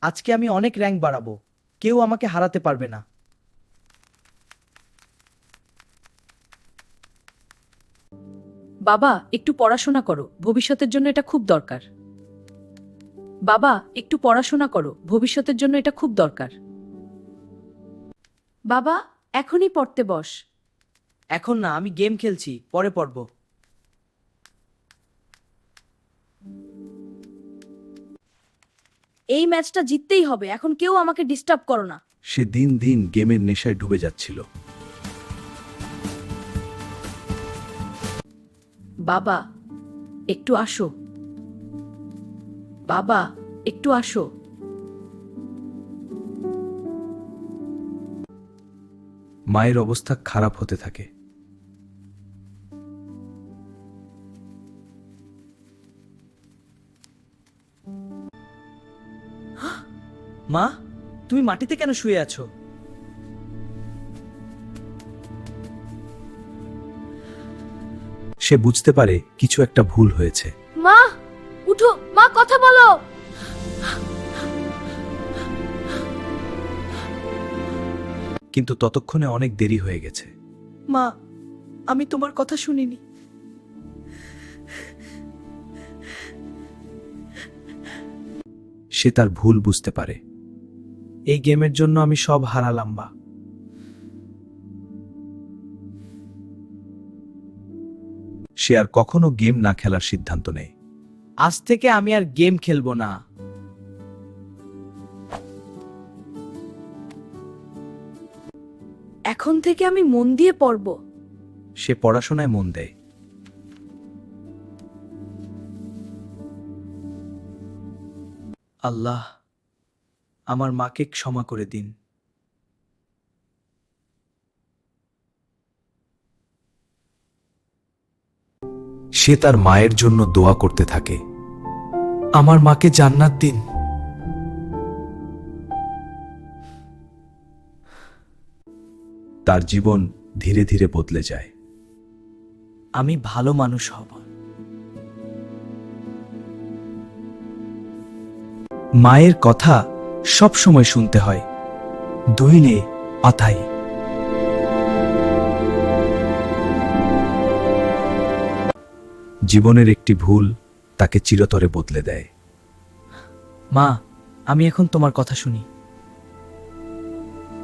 আজকে আমি অনেক র্যাঙ্ক বাড়াবো, কেউ আমাকে হারাতে পারবে না। বাবা, একটু পড়াশোনা করো, ভবিষ্যতের জন্য এটা খুব দরকার। বাবা, একটু পড়াশোনা করো, ভবিষ্যতের জন্য এটা খুব দরকার। বাবা, এখনই পড়তে বস। এখন না, আমি গেম খেলছি, পরে পড়ব। এই ম্যাচটা জিততেই হবে, এখন কেউ আমাকে ডিস্টার্ব করো না। সে দিন দিন গেমের নেশায় ডুবে যাচ্ছিল। বাবা, একটু আসো। বাবা, একটু আসো। মায়ের অবস্থা খারাপ হতে থাকে। মা, তুমি মাটিতে কেন শুয়ে আছো? সে বুঝতে পারে কিছু একটা ভুল হয়েছে। মা, উঠো, মা কথা বলো। কিন্তু ততক্ষণে অনেক দেরি হয়ে গেছে। মা, আমি তোমার কথা শুনিনি। সে তার ভুল বুঝতে পারে। এই গেমের জন্য আমি সব হারালাম বা। সে আর কখনো গেম না খেলার সিদ্ধান্ত নেয়। আজ থেকে আমি আর গেম খেলবো না। এখন থেকে আমি মন দিয়ে পড়ব। সে পড়াশোনায় মন দেয়। আল্লাহ, আমার মাকে ক্ষমা করে দিন। সে তার মায়ের জন্য দোয়া করতে থাকে। আমার মাকে জান্নাত দিন। তার জীবন ধীরে ধীরে বদলে যায়। আমি ভালো মানুষ হব। মায়ের কথা সব সময় শুনতে হয়। দইলে অথাই। জীবনের একটি ভুল তাকে চিরতরে বদলে দেয়। মা, আমি এখন তোমার কথা শুনি।